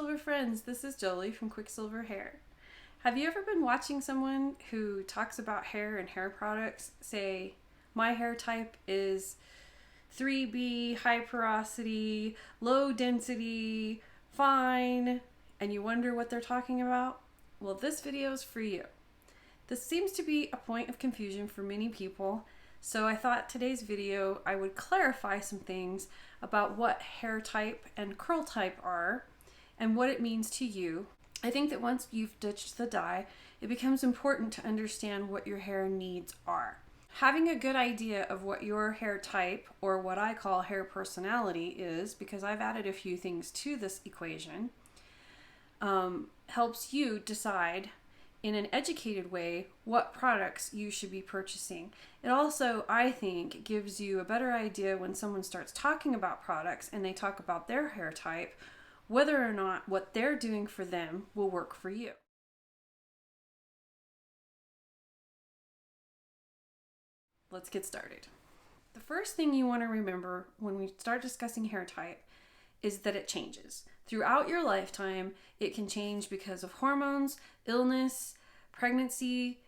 Quicksilver friends, this is Joli from Quicksilver Hair. Have you ever been watching someone who talks about hair and hair products, say, my hair type is 3B, high porosity, low density, fine, and you wonder what they're talking about? Well, this video is for you. This seems to be a point of confusion for many people, so I thought today's video I would clarify some things about what hair type and curl type are and what it means to you. I think that once you've ditched the dye, it becomes important to understand what your hair needs are. Having a good idea of what your hair type, or what I call hair personality, is, because I've added a few things to this equation, helps you decide in an educated way what products you should be purchasing. It also, I think, gives you a better idea when someone starts talking about products and they talk about their hair type, whether or not what they're doing for them will work for you. Let's get started. The first thing you want to remember when we start discussing hair type is that it changes. Throughout your lifetime, it can change because of hormones, illness, pregnancy,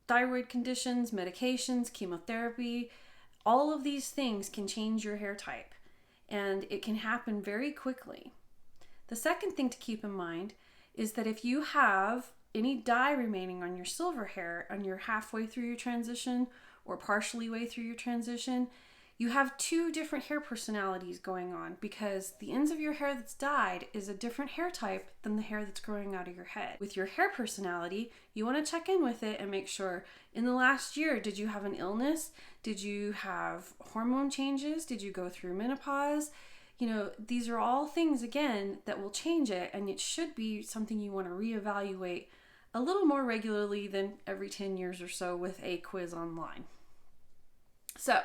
thyroid conditions, medications, chemotherapy. All of these things can change your hair type, and it can happen very quickly. The second thing to keep in mind is that if you have any dye remaining on your silver hair and you're halfway through your transition or partially way through your transition, you have two different hair personalities going on, because the ends of your hair that's dyed is a different hair type than the hair that's growing out of your head. With your hair personality, you want to check in with it and make sure, in the last year, did you have an illness? Did you have hormone changes? Did you go through menopause? These are all things, again, that will change it, and it should be something you want to reevaluate a little more regularly than every 10 years or so with a quiz online. So,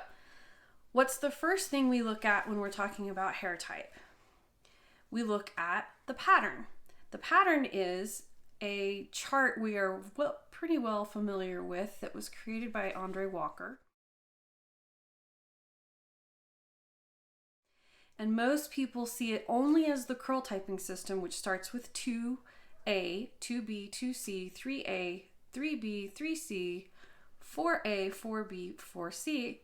what's the first thing we look at when we're talking about hair type? We look at the pattern. The pattern is a chart we are pretty well familiar with that was created by Andre Walker. And most people see it only as the curl typing system, which starts with 2A, 2B, 2C, 3A, 3B, 3C, 4A, 4B, 4C.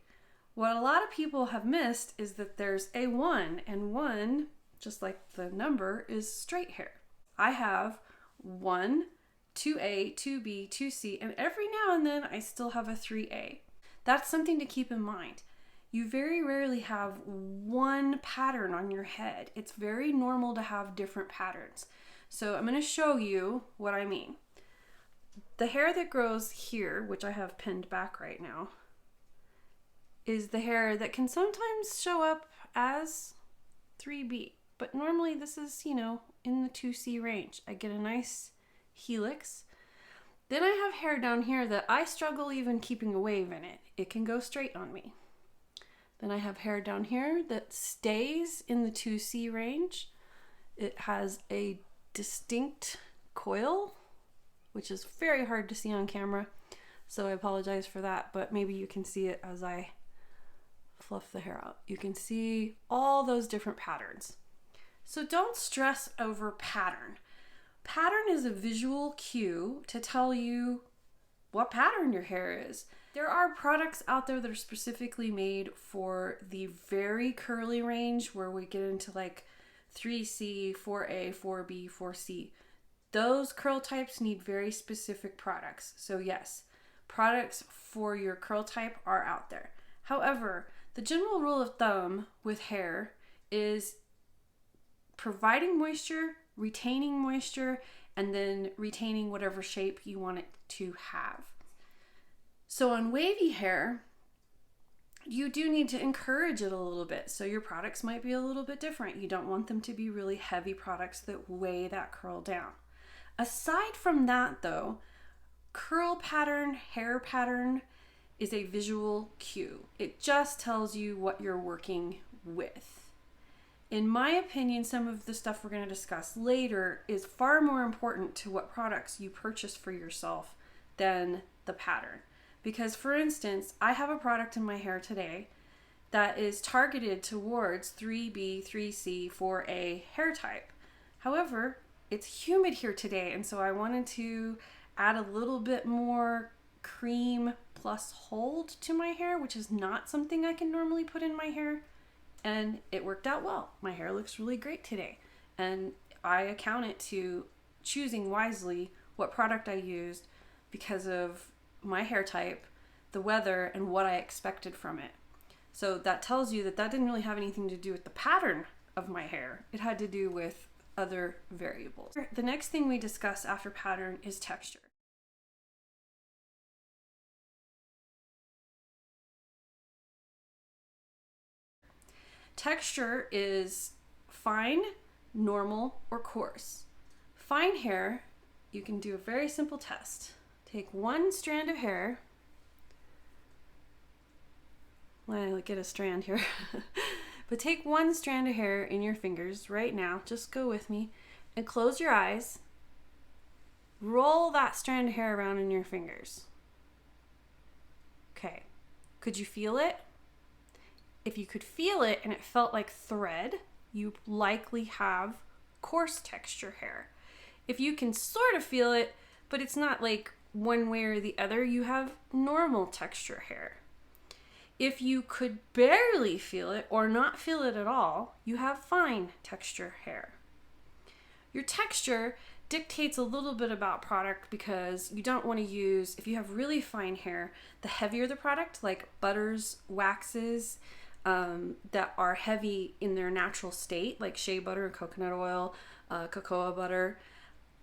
What a lot of people have missed is that there's a 1, and 1, just like the number, is straight hair. I have 1, 2A, 2B, 2C, and every now and then I still have a 3A. That's something to keep in mind. You very rarely have one pattern on your head. It's very normal to have different patterns. So I'm going to show you what I mean. The hair that grows here, which I have pinned back right now, is the hair that can sometimes show up as 3B. But normally this is, in the 2C range. I get a nice helix. Then I have hair down here that I struggle even keeping a wave in it. It can go straight on me. Then I have hair down here that stays in the 2C range. It has a distinct coil, which is very hard to see on camera, so I apologize for that, but maybe you can see it as I fluff the hair out. You can see all those different patterns. So don't stress over pattern. Pattern is a visual cue to tell you what pattern your hair is. There are products out there that are specifically made for the very curly range, where we get into like 3C, 4A, 4B, 4C. Those curl types need very specific products. So yes, products for your curl type are out there. However, the general rule of thumb with hair is providing moisture, retaining moisture, and then retaining whatever shape you want it to have. So on wavy hair, you do need to encourage it a little bit. So your products might be a little bit different. You don't want them to be really heavy products that weigh that curl down. Aside from that though, curl pattern, hair pattern is a visual cue. It just tells you what you're working with. In my opinion, some of the stuff we're going to discuss later is far more important to what products you purchase for yourself than the pattern. Because, for instance, I have a product in my hair today that is targeted towards 3B, 3C, 4A hair type. However, it's humid here today, and so I wanted to add a little bit more cream plus hold to my hair, which is not something I can normally put in my hair, and it worked out well. My hair looks really great today, and I account it to choosing wisely what product I used because of my hair type, the weather, and what I expected from it. So that tells you that that didn't really have anything to do with the pattern of my hair. It had to do with other variables. The next thing we discuss after pattern is texture. Texture is fine, normal, or coarse. Fine hair, you can do a very simple test. Take one strand of hair. Let me get a strand here. But take one strand of hair in your fingers right now, just go with me, and close your eyes. Roll that strand of hair around in your fingers. Okay, could you feel it? If you could feel it and it felt like thread, you likely have coarse texture hair. If you can sort of feel it, but it's not like one way or the other, you have normal texture hair. If you could barely feel it or not feel it at all, you have fine texture hair. Your texture dictates a little bit about product because you don't want to use, if you have really fine hair, the heavier the product, like butters, waxes, that are heavy in their natural state, like shea butter and coconut oil, cocoa butter,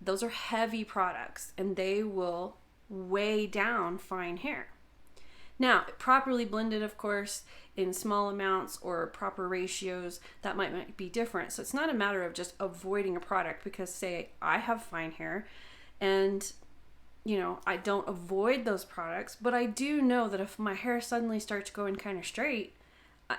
those are heavy products and they will weigh down fine hair. Now, properly blended, of course, in small amounts or proper ratios, that might be different. So it's not a matter of just avoiding a product because, say, I have fine hair and, you know, I don't avoid those products, but I do know that if my hair suddenly starts going kind of straight,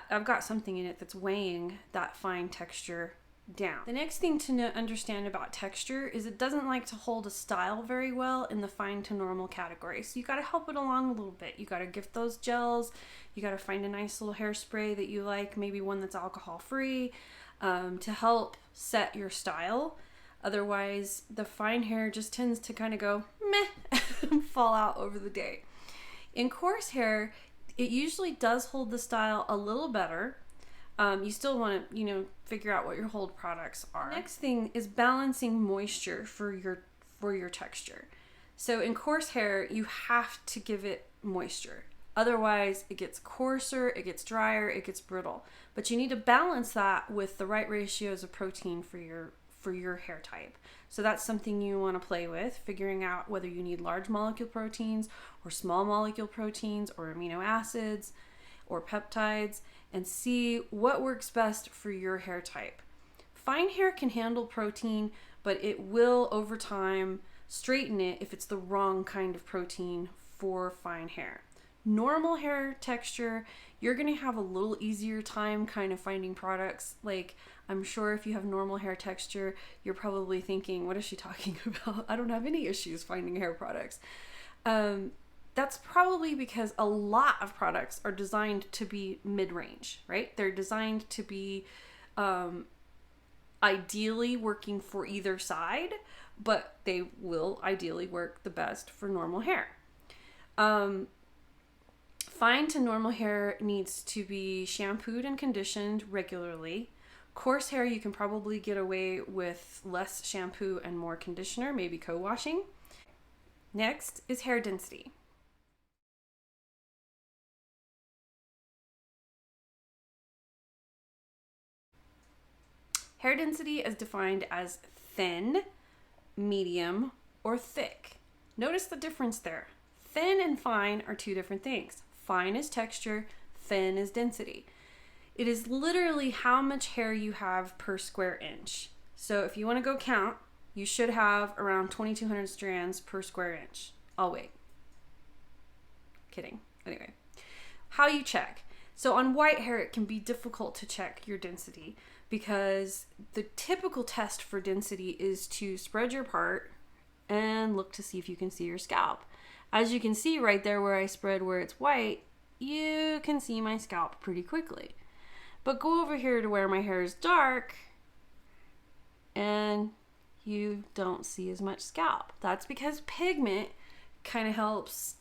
I've got something in it that's weighing that fine texture down. The next thing to understand about texture is it doesn't like to hold a style very well in the fine to normal category. So you got to help it along a little bit. You got to gift those gels. You got to find a nice little hairspray that you like, maybe one that's alcohol free, to help set your style. Otherwise, the fine hair just tends to kind of go meh and fall out over the day. In coarse hair, it usually does hold the style a little better. You still want to, figure out what your hold products are. Next thing is balancing moisture for your texture. So in coarse hair, you have to give it moisture. Otherwise, it gets coarser, it gets drier, it gets brittle. But you need to balance that with the right ratios of protein for your hair type. So that's something you want to play with, figuring out whether you need large molecule proteins or small molecule proteins or amino acids or peptides, and see what works best for your hair type. Fine hair can handle protein, but it will over time straighten it if it's the wrong kind of protein for fine hair. Normal hair texture, you're gonna have a little easier time kind of finding products. Like, I'm sure if you have normal hair texture, you're probably thinking, what is she talking about? I don't have any issues finding hair products. That's probably because a lot of products are designed to be mid-range, right? They're designed to be ideally working for either side, but they will ideally work the best for normal hair. Fine to normal hair needs to be shampooed and conditioned regularly. Coarse hair, you can probably get away with less shampoo and more conditioner, maybe co-washing. Next is hair density. Hair density is defined as thin, medium, or thick. Notice the difference there. Thin and fine are two different things. Fine is texture, thin is density. It is literally how much hair you have per square inch. So if you want to go count, you should have around 2,200 strands per square inch. I'll wait. Kidding. Anyway, how you check. So on white hair, it can be difficult to check your density because the typical test for density is to spread your part and look to see if you can see your scalp. As you can see right there where I spread where it's white, you can see my scalp pretty quickly. But go over here to where my hair is dark and you don't see as much scalp. That's because pigment kind of helps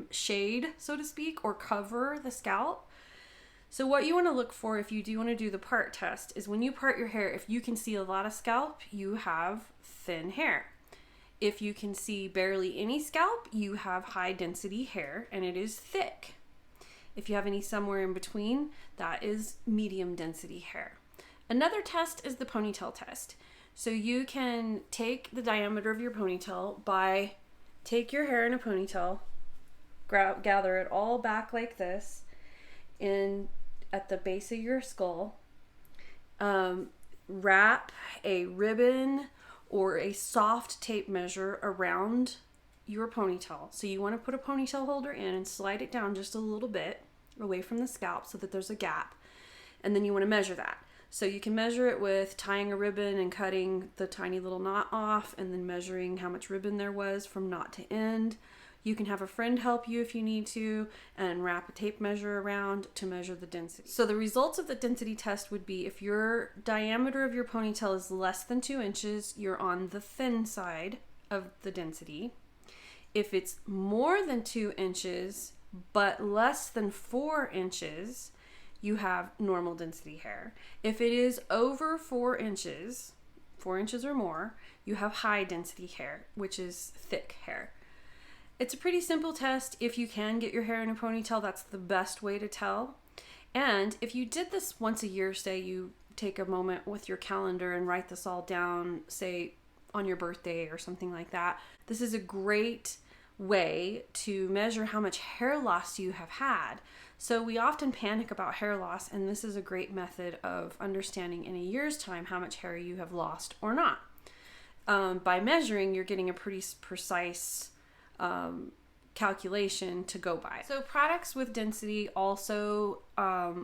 shade, so to speak, or cover the scalp. So what you want to look for if you do want to do the part test is when you part your hair, if you can see a lot of scalp, you have thin hair. If you can see barely any scalp, you have high density hair and it is thick. If you have any somewhere in between, that is medium density hair. Another test is the ponytail test. So you can take the diameter of your ponytail by take your hair in a ponytail, gather it all back like this at the base of your skull, wrap a ribbon or a soft tape measure around your ponytail. So you want to put a ponytail holder in and slide it down just a little bit away from the scalp so that there's a gap. And then you want to measure that. So you can measure it with tying a ribbon and cutting the tiny little knot off and then measuring how much ribbon there was from knot to end. You can have a friend help you if you need to and wrap a tape measure around to measure the density. So the results of the density test would be if your diameter of your ponytail is less than 2 inches, you're on the thin side of the density. If it's more than 2 inches but less than 4 inches, you have normal density hair. If it is over 4 inches or more, you have high density hair, which is thick hair. It's a pretty simple test. If you can get your hair in a ponytail, that's the best way to tell. And if you did this once a year, say you take a moment with your calendar and write this all down, say on your birthday or something like that, this is a great way to measure how much hair loss you have had. So we often panic about hair loss, and this is a great method of understanding in a year's time how much hair you have lost or not. By measuring, you're getting a pretty precise calculation to go by. So products with density, also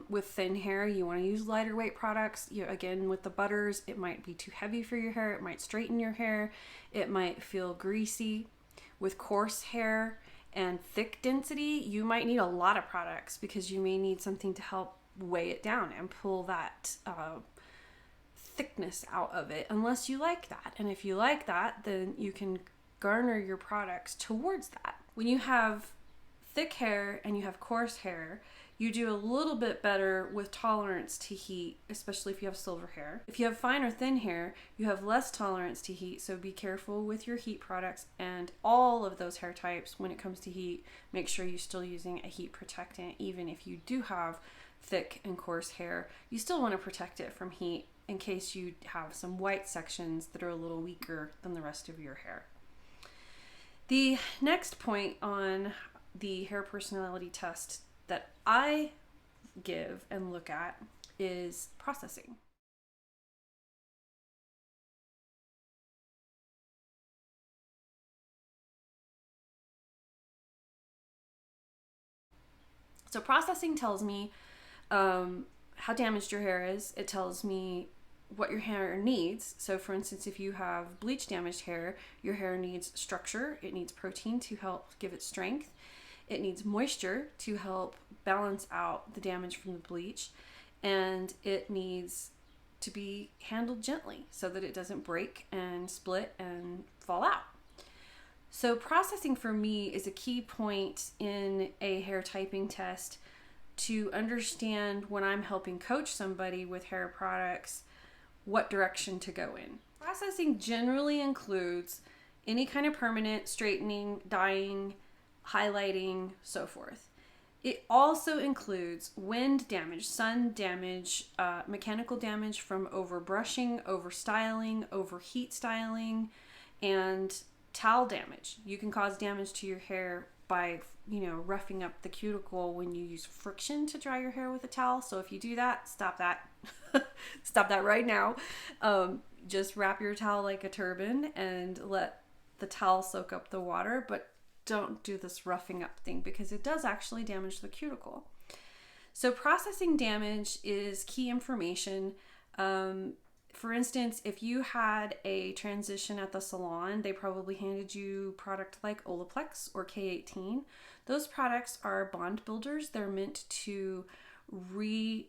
with thin hair, you want to use lighter weight products. Again, with the butters, it might be too heavy for your hair. It might straighten your hair. It might feel greasy. With coarse hair and thick density, you might need a lot of products because you may need something to help weigh it down and pull that thickness out of it, unless you like that. And if you like that, then you can garner your products towards that. When you have thick hair and you have coarse hair, you do a little bit better with tolerance to heat, especially if you have silver hair. If you have fine or thin hair, you have less tolerance to heat, so be careful with your heat products and all of those hair types. When it comes to heat, make sure you're still using a heat protectant. Even if you do have thick and coarse hair, you still want to protect it from heat in case you have some white sections that are a little weaker than the rest of your hair. The next point on the hair personality test that I give and look at is processing. So processing tells me how damaged your hair is. It tells me what your hair needs. So for instance, if you have bleach damaged hair, your hair needs structure. It needs protein to help give it strength. It needs moisture to help balance out the damage from the bleach, and it needs to be handled gently so that it doesn't break and split and fall out. So processing for me is a key point in a hair typing test to understand when I'm helping coach somebody with hair products what direction to go in. Processing generally includes any kind of permanent straightening, dyeing, highlighting, so forth. It also includes wind damage, sun damage, mechanical damage from over brushing, over styling, over heat styling, and towel damage. You can cause damage to your hair by, roughing up the cuticle when you use friction to dry your hair with a towel. So if you do that, stop that. Stop that right now. Just wrap your towel like a turban and let the towel soak up the water, but don't do this roughing up thing because it does actually damage the cuticle. So processing damage is key information. For instance, if you had a transition at the salon, they probably handed you product like Olaplex or K18. Those products are bond builders. They're meant to rebuild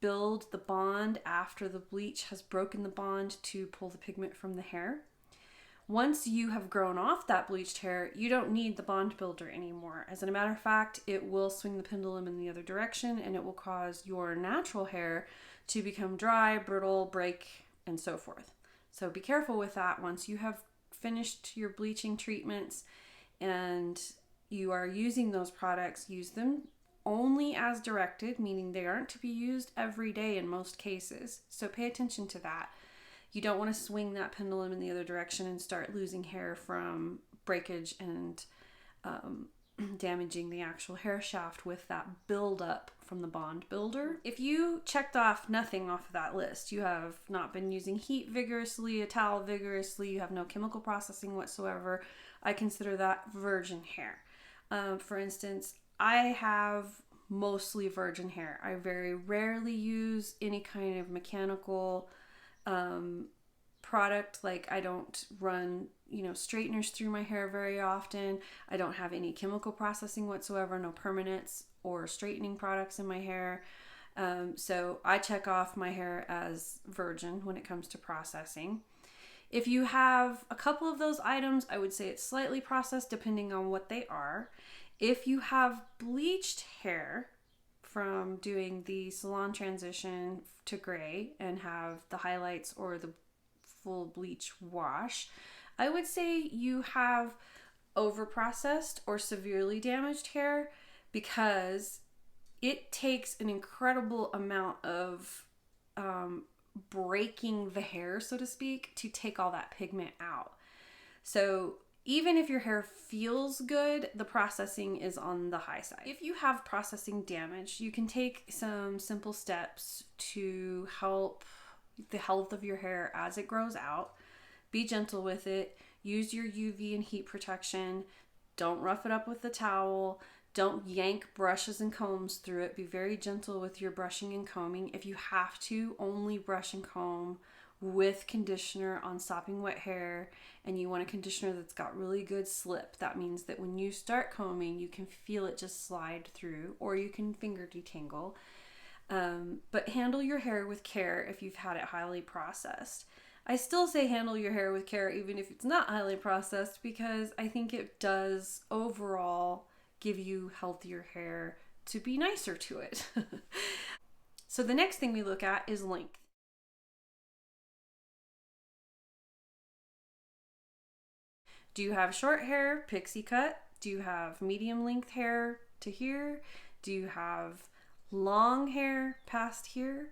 build the bond after the bleach has broken the bond to pull the pigment from the hair. Once you have grown off that bleached hair, you don't need the bond builder anymore. As a matter of fact, it will swing the pendulum in the other direction and it will cause your natural hair to become dry, brittle, break, and so forth. So be careful with that. Once you have finished your bleaching treatments and you are using those products, use them only as directed, meaning they aren't to be used every day in most cases. So pay attention to that. You don't want to swing that pendulum in the other direction and start losing hair from breakage and damaging the actual hair shaft with that buildup from the bond builder. If you checked off nothing off of that list, you have not been using heat vigorously, a towel vigorously, you have no chemical processing whatsoever, I consider that virgin hair. For instance, I have mostly virgin hair. I very rarely use any kind of mechanical product. Like I don't run, straighteners through my hair very often. I don't have any chemical processing whatsoever, no permanents or straightening products in my hair. So I check off my hair as virgin when it comes to processing. If you have a couple of those items, I would say it's slightly processed depending on what they are. If you have bleached hair from doing the salon transition to gray and have the highlights or the full bleach wash, I would say you have overprocessed or severely damaged hair, because it takes an incredible amount of breaking the hair, so to speak, to take all that pigment out. So even if your hair feels good, the processing is on the high side. If you have processing damage, you can take some simple steps to help the health of your hair as it grows out. Be gentle with it. Use your UV and heat protection. Don't rough it up with the towel. Don't yank brushes and combs through it. Be very gentle with your brushing and combing. If you have to, only brush and comb with conditioner on sopping wet hair, and you want a conditioner that's got really good slip. That means that when you start combing, you can feel it just slide through, or you can finger detangle. But handle your hair with care if you've had it highly processed. I still say handle your hair with care even if it's not highly processed, because I think it does overall give you healthier hair to be nicer to it. So the next thing we look at is length. Do you have short hair, pixie cut? Do you have medium length hair to here? Do you have long hair past here?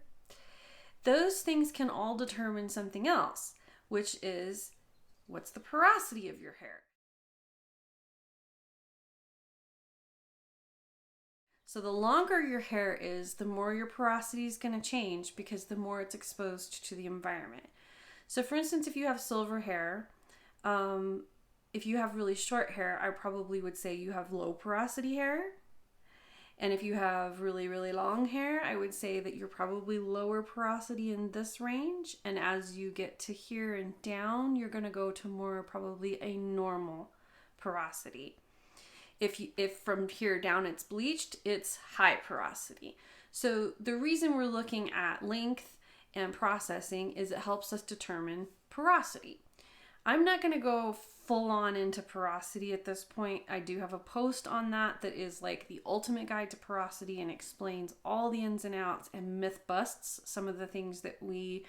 Those things can all determine something else, which is what's the porosity of your hair. So the longer your hair is, the more your porosity is going to change, because the more it's exposed to the environment. So for instance, if you have silver hair, if you have really short hair, I probably would say you have low porosity hair. And if you have really, really long hair, I would say that you're probably lower porosity in this range. And as you get to here and down, you're going to go to more probably a normal porosity. If from here down it's bleached, it's high porosity. So the reason we're looking at length and processing is it helps us determine porosity. I'm not going to go full on into porosity at this point. I do have a post on that is like the ultimate guide to porosity and explains all the ins and outs and myth busts some of the things that we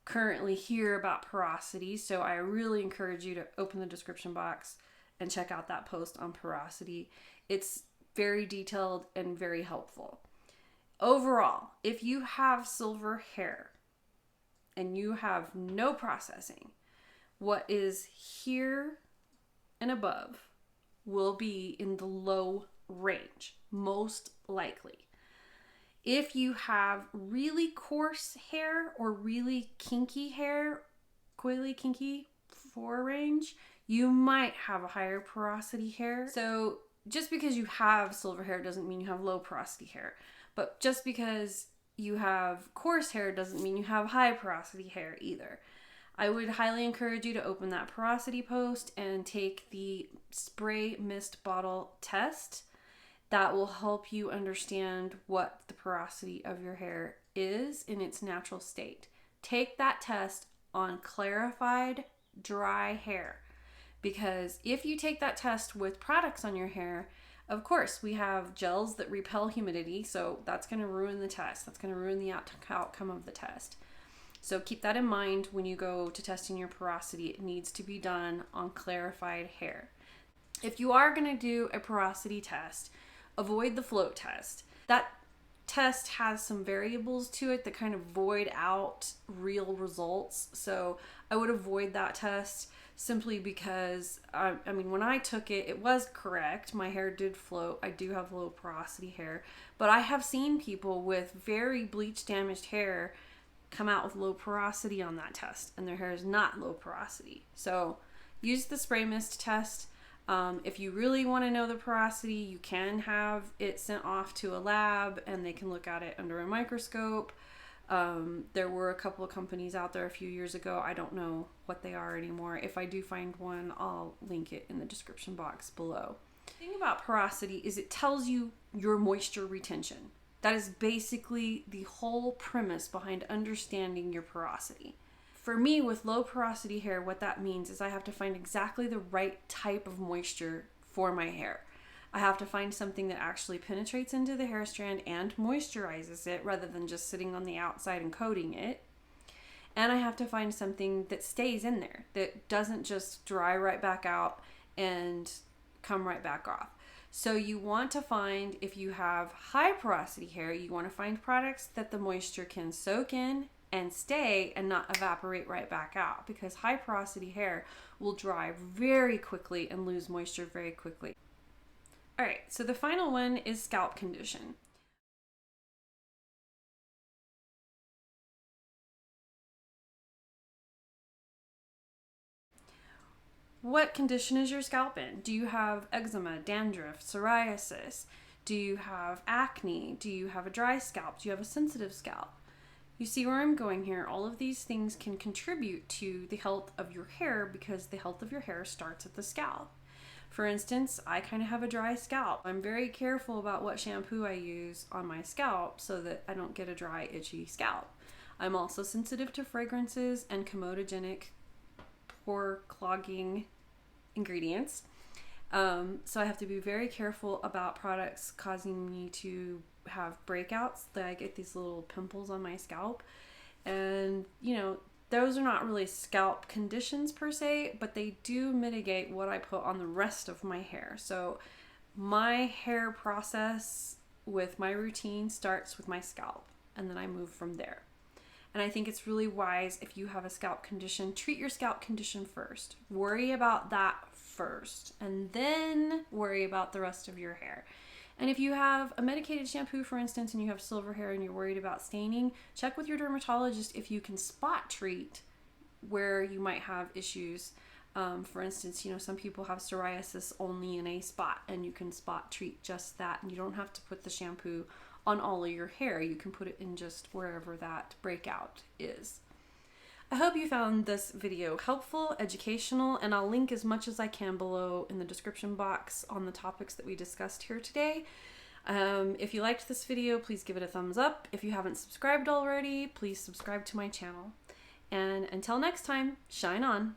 currently hear about porosity. So I really encourage you to open the description box and check out that post on porosity. It's very detailed and very helpful. Overall, if you have silver hair and you have no processing, what is here and above will be in the low range, most likely. If you have really coarse hair or really kinky hair, coily kinky 4 range, you might have a higher porosity hair. So just because you have silver hair doesn't mean you have low porosity hair. But just because you have coarse hair doesn't mean you have high porosity hair either. I would highly encourage you to open that porosity post and take the spray mist bottle test. that will help you understand what the porosity of your hair is in its natural state. Take that test on clarified, dry hair, because if you take that test with products on your hair, of course, we have gels that repel humidity, so that's going to ruin the test. That's going to ruin the outcome of the test. So keep that in mind when you go to testing your porosity. It needs to be done on clarified hair. If you are going to do a porosity test, avoid the float test. That test has some variables to it that kind of void out real results. So I would avoid that test simply because, I mean, when I took it, it was correct. My hair did float. I do have low porosity hair. But I have seen people with very bleach damaged hair come out with low porosity on that test, and their hair is not low porosity. So use the spray mist test. If you really want to know the porosity, you can have it sent off to a lab and they can look at it under a microscope. There were a couple of companies out there a few years ago. I don't know what they are anymore. If I do find one, I'll link it in the description box below. The thing about porosity is it tells you your moisture retention. That is basically the whole premise behind understanding your porosity. For me, with low porosity hair, what that means is I have to find exactly the right type of moisture for my hair. I have to find something that actually penetrates into the hair strand and moisturizes it rather than just sitting on the outside and coating it. And I have to find something that stays in there, that doesn't just dry right back out and come right back off. So you want to find, if you have high porosity hair, you want to find products that the moisture can soak in and stay and not evaporate right back out, because high porosity hair will dry very quickly and lose moisture very quickly. All right, so the final one is scalp condition. What condition is your scalp in? Do you have eczema, dandruff, psoriasis? Do you have acne? Do you have a dry scalp? Do you have a sensitive scalp? You see where I'm going here? All of these things can contribute to the health of your hair because the health of your hair starts at the scalp. For instance, I kind of have a dry scalp. I'm very careful about what shampoo I use on my scalp so that I don't get a dry, itchy scalp. I'm also sensitive to fragrances and comedogenic, pore clogging ingredients. So I have to be very careful about products causing me to have breakouts, that I get these little pimples on my scalp. And, you know, those are not really scalp conditions per se, but they do mitigate what I put on the rest of my hair. So my hair process with my routine starts with my scalp, and then I move from there. And I think it's really wise, if you have a scalp condition, treat your scalp condition first. Worry about that first, and then worry about the rest of your hair. And if you have a medicated shampoo, for instance, and you have silver hair and you're worried about staining, check with your dermatologist if you can spot treat where you might have issues. For instance, you know, some people have psoriasis only in a spot, and you can spot treat just that. And you don't have to put the shampoo on all of your hair. You can put it in just wherever that breakout is. I hope you found this video helpful, educational, and I'll link as much as I can below in the description box on the topics that we discussed here today. If you liked this video, please give it a thumbs up. If you haven't subscribed already, please subscribe to my channel. And until next time, shine on.